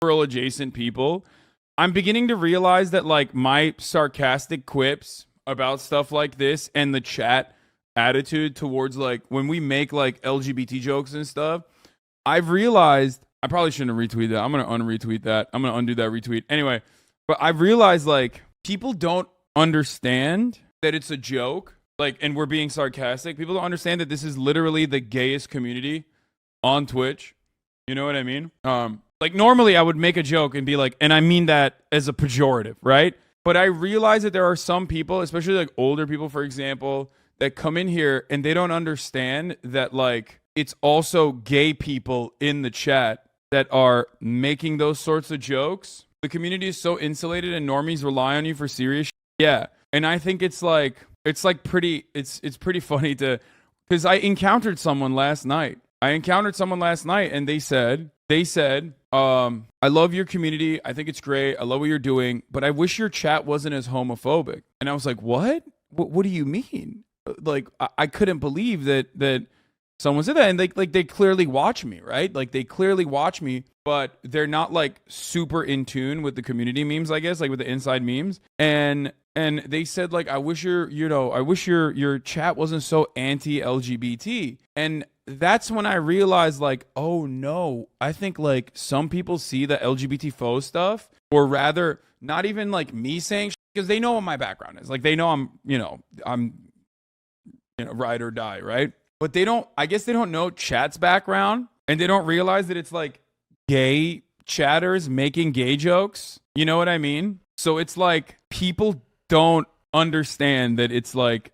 liberal adjacent people, I'm beginning to realize that like my sarcastic quips about stuff like this and the chat attitude towards like when we make like LGBT jokes and stuff, I've realized I probably shouldn't have retweeted that. I'm going to unretweet that. I'm going to undo that retweet. Anyway, but I've realized like people don't understand that it's a joke, like, and we're being sarcastic. People don't understand that this is literally the gayest community on Twitch. You know what I mean? Like normally I would make a joke and be like, and I mean that as a pejorative, right? But I realize that there are some people, especially like older people, for example, that come in here and they don't understand that like it's also gay people in the chat that are making those sorts of jokes. The community is so insulated and normies rely on you for serious shit. Yeah. And I think it's pretty funny because I encountered someone last night. And they said, I love your community. I think it's great. I love what you're doing, but I wish your chat wasn't as homophobic. And I was like, what? What do you mean? Like, I couldn't believe that someone said that. And they clearly watch me, right? Like they clearly watch me, but they're not like super in tune with the community memes, I guess, like with the inside memes. And they said like, I wish your chat wasn't so anti-LGBT. And that's when I realized like, oh no, I think like some people see the LGBT faux stuff, or rather not even like me saying, because they know what my background is. Like they know I'm ride or die, right? But I guess they don't know chat's background, and they don't realize that it's like gay chatters making gay jokes. You know what I mean? So it's like people don't understand that it's like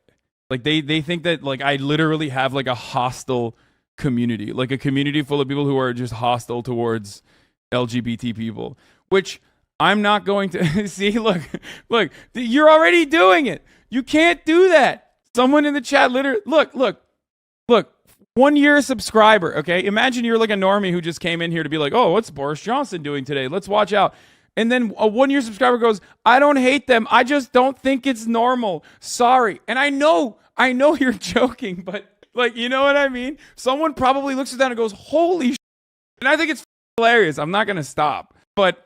they think that like I literally have like a hostile community, like a community full of people who are just hostile towards LGBT people, which I'm not going to see. Look, you're already doing it. You can't do that. Someone in the chat literally, look, 1 year subscriber. Okay. Imagine you're like a normie who just came in here to be like, oh, what's Boris Johnson doing today? Let's watch out. And then a 1 year subscriber goes, I don't hate them. I just don't think it's normal. Sorry. And I know you're joking, but like, you know what I mean? Someone probably looks at that and goes, holy shit. And I think it's hilarious. I'm not going to stop. But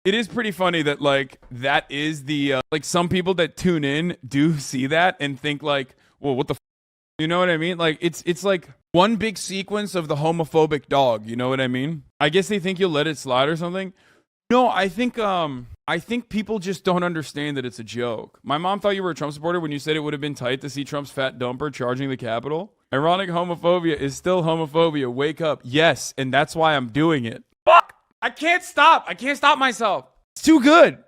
it is pretty funny that like that is the like some people that tune in do see that and think like, well, what the you know what I mean? Like it's like one big sequence of the homophobic dog. You know what I mean? I guess they think you'll let it slide or something. No, I think people just don't understand that it's a joke. My mom thought you were a Trump supporter when you said it would have been tight to see Trump's fat dumper charging the Capitol. Ironic homophobia is still homophobia. Wake up. Yes, and that's why I'm doing it. Fuck! I can't stop. I can't stop myself. It's too good.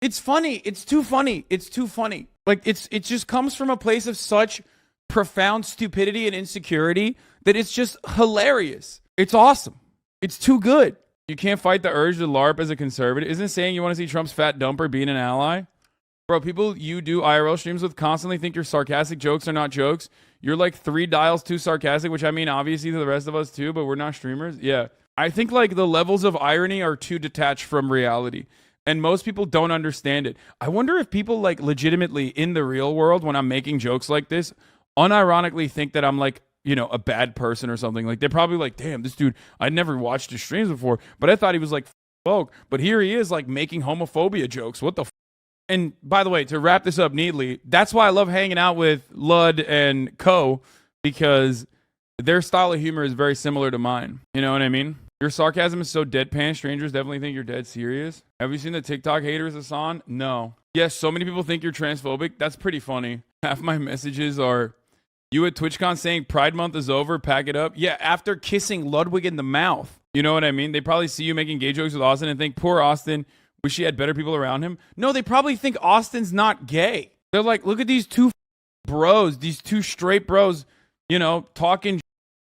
It's funny. It's too funny. It's too funny. Like it just comes from a place of such profound stupidity and insecurity that it's just hilarious. It's awesome. It's too good. You can't fight the urge to LARP as a conservative. Isn't saying you want to see Trump's fat dumper being an ally? Bro, people you do IRL streams with constantly think your sarcastic jokes are not jokes. You're like 3 dials too sarcastic, which I mean, obviously to the rest of us too, but we're not streamers. Yeah. I think like the levels of irony are too detached from reality, and most people don't understand it. I wonder if people like legitimately in the real world, when I'm making jokes like this, unironically think that I'm like, a bad person or something. Like they're probably like, damn, this dude, I'd never watched his streams before, but I thought he was like folk, but here he is like making homophobia jokes. What the And by the way, to wrap this up neatly, that's why I love hanging out with Lud and Co, because their style of humor is very similar to mine. You know what I mean? Your sarcasm is so deadpan, strangers definitely think you're dead serious. Have you seen the TikTok haters, Hasan? No. Yes, so many people think you're transphobic. That's pretty funny. Half my messages are, you at TwitchCon saying Pride Month is over, pack it up. Yeah, after kissing Ludwig in the mouth. You know what I mean? They probably see you making gay jokes with Austin and think, poor Austin, wish he had better people around him. No, they probably think Austin's not gay. They're like, look at these two bros, these two straight bros, talking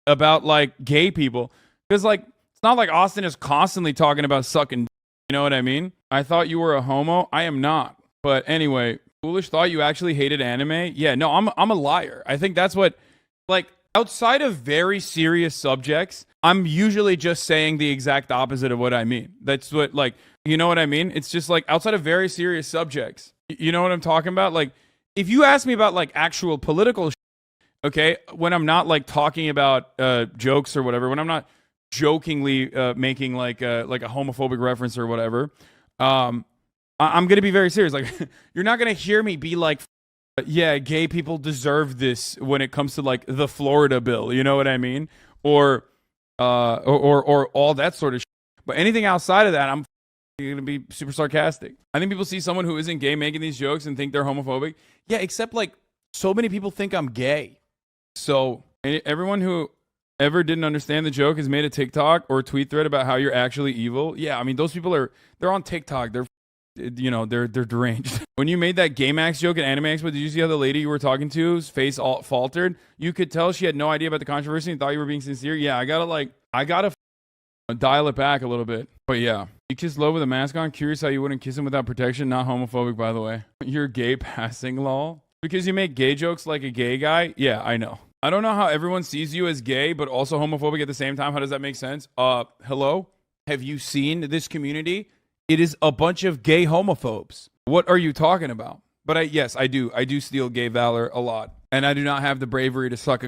about like gay people. Because like, it's not like Austin is constantly talking about sucking. You know what I mean? I thought you were a homo. I am not. But anyway, Foolish thought you actually hated anime. Yeah, no, I'm a liar. I think that's what, like, outside of very serious subjects, I'm usually just saying the exact opposite of what I mean. That's what, like, you know what I mean? It's just like outside of very serious subjects. You know what I'm talking about? Like, if you ask me about like actual political okay, when I'm not like talking about jokes or whatever, when I'm not jokingly making like a homophobic reference or whatever. I'm gonna be very serious. Like, you're not gonna hear me be like, yeah, gay people deserve this when it comes to like the Florida bill. You know what I mean? Or all that sort of shit. But anything outside of that, I'm gonna be super sarcastic. I think people see someone who isn't gay making these jokes and think they're homophobic. Yeah, except like so many people think I'm gay. So everyone who ever didn't understand the joke has made a TikTok or a tweet thread about how you're actually evil. Yeah, I mean, those people they're on TikTok. They're deranged. When you made that Gay Max joke at Anime Expo, did you see how the lady you were talking to's face all faltered? You could tell she had no idea about the controversy and thought you were being sincere. Yeah, I gotta dial it back a little bit. But yeah, you kiss Low with a mask on. Curious how you wouldn't kiss him without protection. Not homophobic, by the way. You're gay passing, lol. Because you make gay jokes like a gay guy? Yeah, I know. I don't know how everyone sees you as gay, but also homophobic at the same time. How does that make sense? Hello? Have you seen this community? It is a bunch of gay homophobes. What are you talking about? But yes, I do. I do steal gay valor a lot. And I do not have the bravery to suck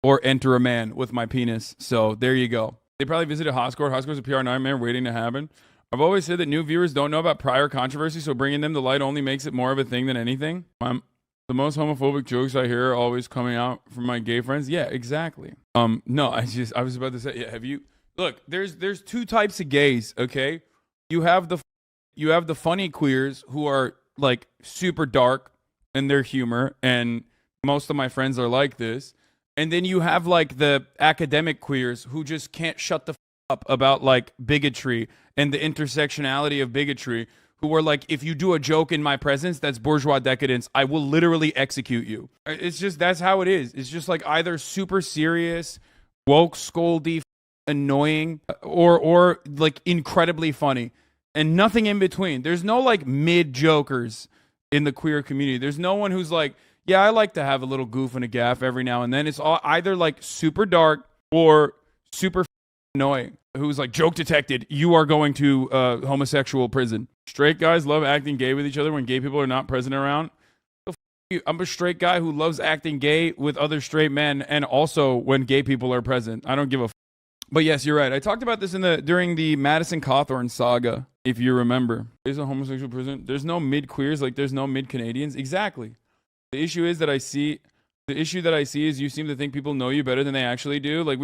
or enter a man with my penis. So there you go. They probably visited Hoscore. Hoscore's a PR nightmare waiting to happen. I've always said that new viewers don't know about prior controversy, so bringing them to light only makes it more of a thing than anything. The most homophobic jokes I hear are always coming out from my gay friends. Yeah, exactly. No, I was about to say, yeah, have you look, there's two types of gays, okay? You have the funny queers who are like super dark in their humor, and most of my friends are like this. And then you have like the academic queers who just can't shut the up about like bigotry and the intersectionality of bigotry, who are like, if you do a joke in my presence that's bourgeois decadence, I will literally execute you. It's just, that's how it is. It's just like either super serious, woke, scoldy, annoying, or like incredibly funny, and nothing in between. There's no like mid jokers in the queer community. There's no one who's like, yeah, I like to have a little goof and a gaff every now and then. It's all either like super dark or super annoying, who's like, joke detected, you are going to homosexual prison. Straight guys love acting gay with each other when gay people are not present around. I'm a straight guy who loves acting gay with other straight men, and also when gay people are present. I don't give a But yes, you're right. I talked about this during the Madison Cawthorn saga, if you remember. There's a homosexual prison. There's no mid-queers, like there's no mid-Canadians. Exactly. The issue that I see is you seem to think people know you better than they actually do. Like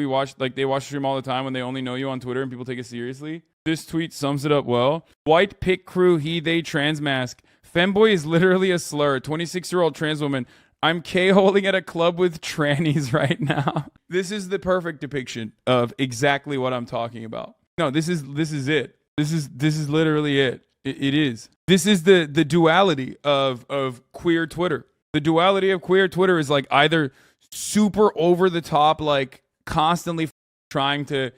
they watch stream all the time when they only know you on Twitter and people take it seriously. This tweet sums it up well. White pick crew, he, they, trans mask. Femboy is literally a slur. 26-year-old trans woman. I'm K-holding at a club with trannies right now. This is the perfect depiction of exactly what I'm talking about. No, this is it. This is literally it. It is. This is the duality of queer Twitter. The duality of queer Twitter is like either super over the top, like constantly trying to,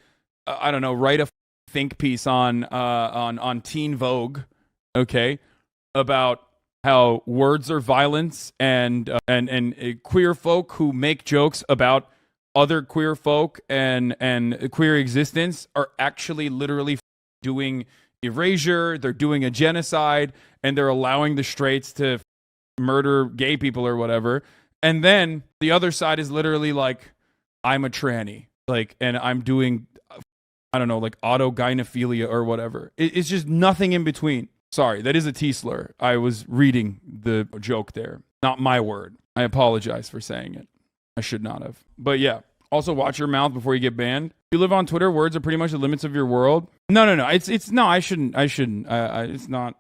I don't know, write a think piece on Teen Vogue, okay, about how words are violence, and queer folk who make jokes about other queer folk and queer existence are actually literally doing erasure. They're doing a genocide, and they're allowing the straights to murder gay people or whatever. And then the other side is literally like, I'm a tranny, like, and I'm doing, I don't know, like autogynephilia or whatever. It's just nothing in between. Sorry, that is a T-slur. I was reading the joke there. Not my word. I apologize for saying it. I should not have. But yeah, also watch your mouth before you get banned. If you live on Twitter, words are pretty much the limits of your world. No. It's no, I shouldn't. It's not,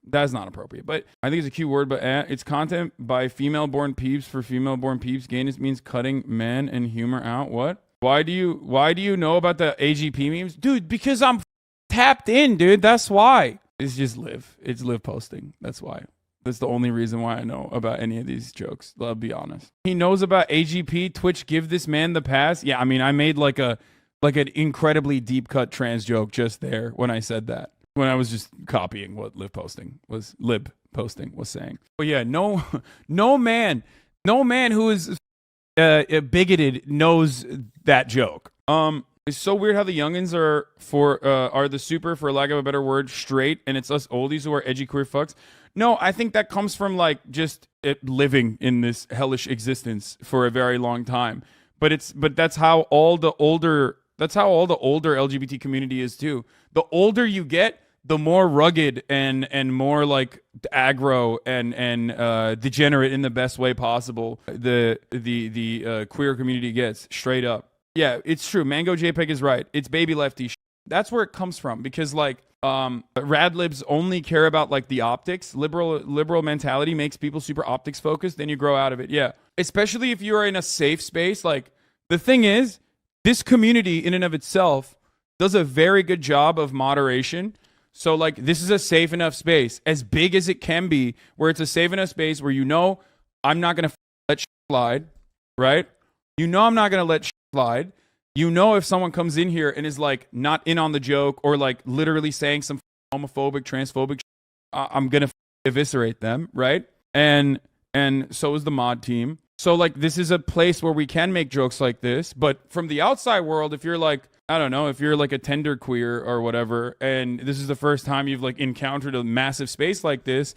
that's not appropriate. But I think it's a cute word, but it's content by female-born peeps for female-born peeps. Gayness means cutting men and humor out. What? Why do you know about the AGP memes? Dude, because I'm tapped in, dude. That's why. It's just Liv. It's Liv posting. That's why. That's the only reason why I know about any of these jokes. I'll be honest. He knows about AGP. Twitch give this man the pass. Yeah, I mean, I made like an incredibly deep cut trans joke just there when I said that. When I was just copying what Lib posting was saying. But yeah, no man who is bigoted knows that joke. It's so weird how the youngins are the super, for lack of a better word, straight, and it's us oldies who are edgy queer fucks. No, I think that comes from like just living in this hellish existence for a very long time. But that's how all the older That's how all the older LGBT community is too. The older you get, the more rugged and more like aggro and degenerate in the best way possible the queer community gets, straight up. Yeah, it's true. Mango JPEG is right. It's baby lefty. That's where it comes from, because like rad libs only care about like the optics. Liberal mentality makes people super optics focused. Then you grow out of it. Yeah, especially if you are in a safe space. Like the thing is, this community in and of itself does a very good job of moderation. So like this is a safe enough space, as big as it can be, where it's a safe enough space where you know I'm not gonna let shit slide, right? You know I'm not gonna let shit slide. You know if someone comes in here and is like not in on the joke or like literally saying some homophobic, transphobic shit, I'm gonna eviscerate them, right? And so is the mod team. So like this is a place where we can make jokes like this, but from the outside world, if you're like, I don't know, if you're like a tender queer or whatever, and this is the first time you've like encountered a massive space like this,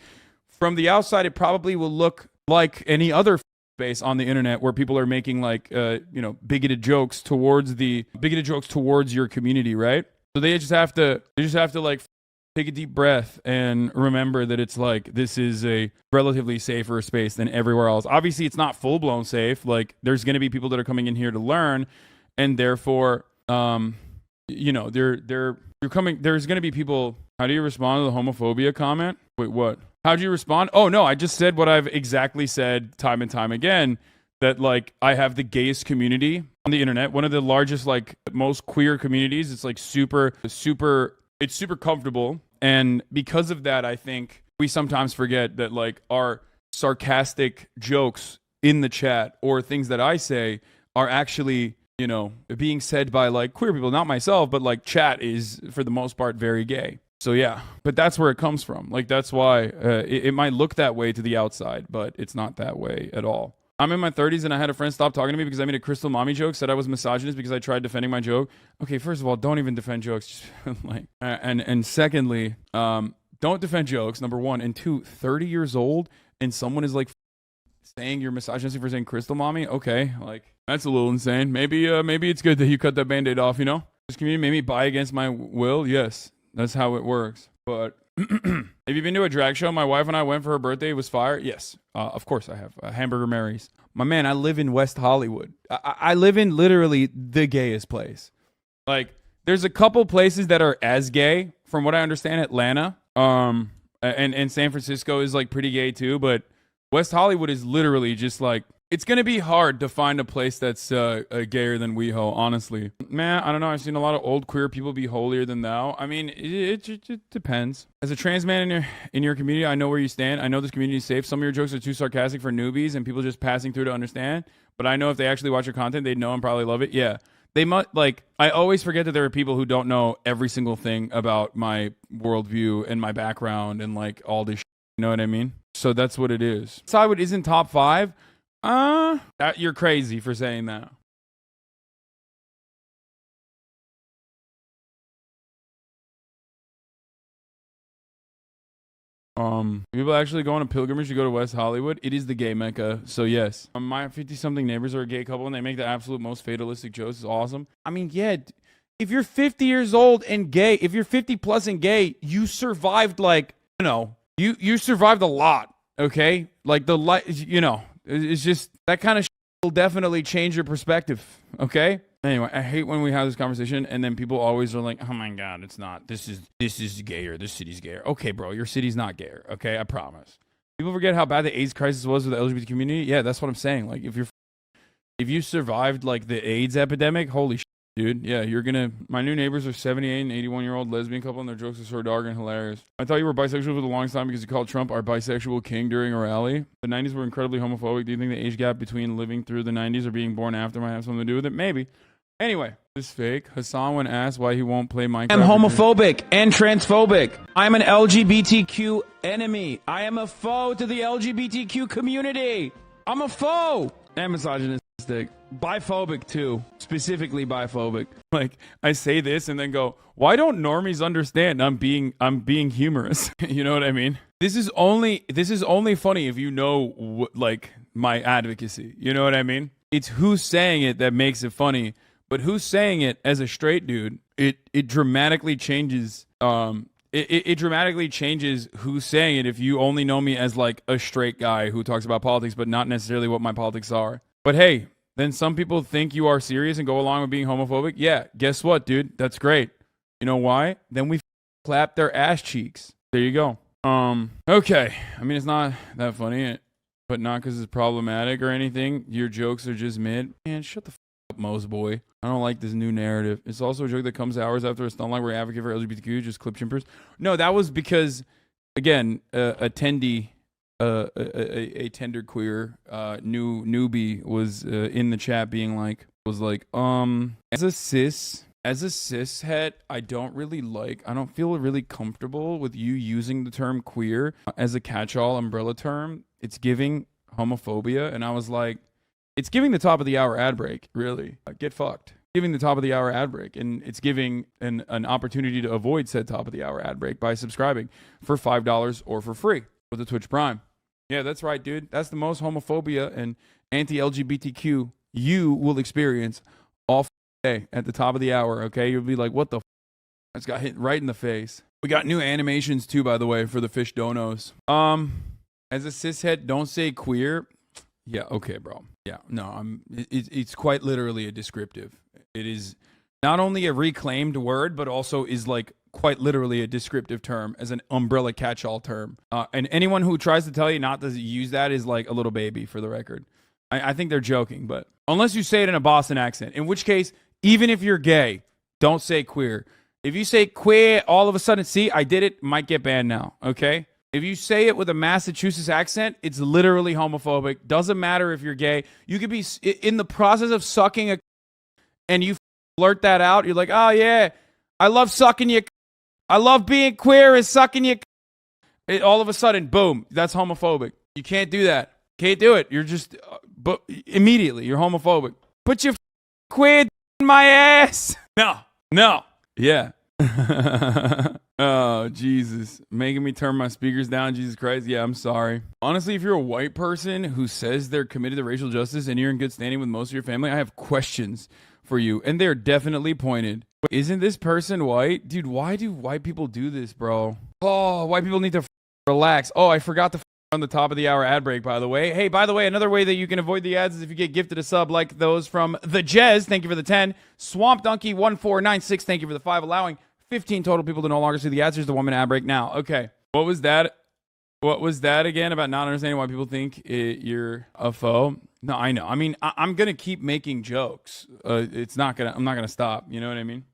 from the outside, it probably will look like any other space on the internet where people are making like, bigoted jokes towards your community, right? So they just have to like take a deep breath and remember that it's like this is a relatively safer space than everywhere else. Obviously, it's not full blown safe. Like there's going to be people that are coming in here to learn, and therefore, you're coming. There's going to be people. How do you respond to the homophobia comment? Wait, what? How do you respond? Oh no, I just said what I've exactly said time and time again. That like I have the gayest community on the internet, one of the largest, like most queer communities. It's like super. It's super comfortable. And because of that, I think we sometimes forget that like our sarcastic jokes in the chat or things that I say are actually, being said by like queer people, not myself, but like chat is for the most part very gay. So yeah, but that's where it comes from. Like that's why it might look that way to the outside, but it's not that way at all. I'm in my 30s and I had a friend stop talking to me because I made a crystal mommy joke, said I was misogynist because I tried defending my joke. Okay, first of all, don't even defend jokes. Just like, and secondly, don't defend jokes, number one. And two, 30 years old and someone is like saying you're misogynistic for saying crystal mommy. Okay, like that's a little insane. Maybe it's good that you cut that band-aid off, This community made me buy against my will. Yes, that's how it works. But have you been to a drag show? My wife and I went for her birthday. It was fire. Yes, of course I have. Hamburger Mary's. My man, I live in West Hollywood. I live in literally the gayest place. Like, there's a couple places that are as gay. From what I understand, Atlanta, and San Francisco is like pretty gay too. But West Hollywood is literally just like, it's going to be hard to find a place that's gayer than WeHo, honestly. Man, I don't know. I've seen a lot of old queer people be holier than thou. I mean, it depends. As a trans man in your community, I know where you stand. I know this community is safe. Some of your jokes are too sarcastic for newbies and people just passing through to understand. But I know if they actually watch your content, they'd know and probably love it. Yeah. They must, like, I always forget that there are people who don't know every single thing about my worldview and my background and, like, all this shit. You know what I mean? So that's what it is. Hollywood isn't top 5. You're crazy for saying that. People actually go on a pilgrimage to go to West Hollywood. It is the gay mecca. So yes, my 50-something neighbors are a gay couple and they make the absolute most fatalistic jokes. It's awesome. I mean, yeah, if you're 50 years old and gay, if you're 50 plus and gay, you survived like, you survived a lot. Okay. Like it's just that kind of shit will definitely change your perspective. Okay. Anyway, I hate when we have this conversation and then people always are like, oh my God, it's not. This is gayer. This city's gayer. Okay, bro, your city's not gayer. Okay, I promise. People forget how bad the AIDS crisis was with the LGBT community. Yeah, that's what I'm saying. Like, if you survived like the AIDS epidemic, holy shit, dude. Yeah, you're gonna. My new neighbors are 78 and 81-year-old lesbian couple, and their jokes are so dark and hilarious. I thought you were bisexual for the longest time because you called Trump our bisexual king during a rally. The 90s were incredibly homophobic. Do you think the age gap between living through the 90s or being born after might have something to do with it? Maybe. Anyway, this is fake. Hasan, when asked why he won't play Minecraft, I'm homophobic and transphobic. I'm an LGBTQ enemy. I am a foe to the LGBTQ community. I'm a foe. And misogynistic. Biphobic too. Specifically biphobic. Like, I say this and then go, why don't normies understand I'm being humorous? You know what I mean? This is only funny if you know like my advocacy. You know what I mean? It's who's saying it that makes it funny. But who's saying it as a straight dude? It dramatically changes. It dramatically changes who's saying it if you only know me as like a straight guy who talks about politics, but not necessarily what my politics are. But hey, then some people think you are serious and go along with being homophobic. Yeah, guess what, dude? That's great. You know why? Then we clap their ass cheeks. There you go. Okay. I mean, it's not that funny, but not because it's problematic or anything. Your jokes are just mid. Man, shut the up, Mose boy. I don't like this new narrative. It's also a joke that comes hours after a stunt line where we advocate for LGBTQ, just clip chimpers. No, that was because, again, a tender queer newbie was in the chat being like, as a cis het, I don't feel really comfortable with you using the term queer as a catch-all umbrella term. It's giving homophobia. And I was like, it's giving the top of the hour ad break, really. Get fucked. Giving the top of the hour ad break. And it's giving an opportunity to avoid said top of the hour ad break by subscribing for $5 or for free with the Twitch Prime. Yeah, that's right, dude. That's the most homophobia and anti-LGBTQ you will experience all day at the top of the hour, okay? You'll be like, what the f***? I just got hit right in the face. We got new animations too, by the way, for the fish donos. As a cishet, don't say queer. Yeah, okay, bro. Yeah, no, it's quite literally a descriptive. It is not only a reclaimed word, but also is like quite literally a descriptive term as an umbrella catch-all term. And anyone who tries to tell you not to use that is like a little baby, for the record. I think they're joking, but unless you say it in a Boston accent, in which case, even if you're gay, don't say queer. If you say queer, all of a sudden, see, I did it, might get banned now, okay? If you say it with a Massachusetts accent, it's literally homophobic. Doesn't matter if you're gay. You could be in the process of sucking a and you blurt that out. You're like, oh, yeah, I love sucking your I love being queer and sucking your all of a sudden, boom, that's homophobic. You can't do that. Can't do it. You're just, but immediately, you're homophobic. Put your queer in my ass. No. Yeah. Oh, Jesus. Making me turn my speakers down, Jesus Christ. Yeah, I'm sorry. Honestly, if you're a white person who says they're committed to racial justice and you're in good standing with most of your family, I have questions for you. And they're definitely pointed. But isn't this person white? Dude, why do white people do this, bro? Oh, white people need to relax. Oh, I forgot to on the top of the hour ad break, by the way. Hey, by the way, another way that you can avoid the ads is if you get gifted a sub like those from The Jez. Thank you for the 10. Swamp Donkey 1496. Thank you for the 5, allowing 15 total people to no longer see the ads. Here's the 1 minute ad break now. Okay. What was that again about not understanding why people think you're a foe? No, I know. I mean, I'm going to keep making jokes. I'm not going to stop. You know what I mean?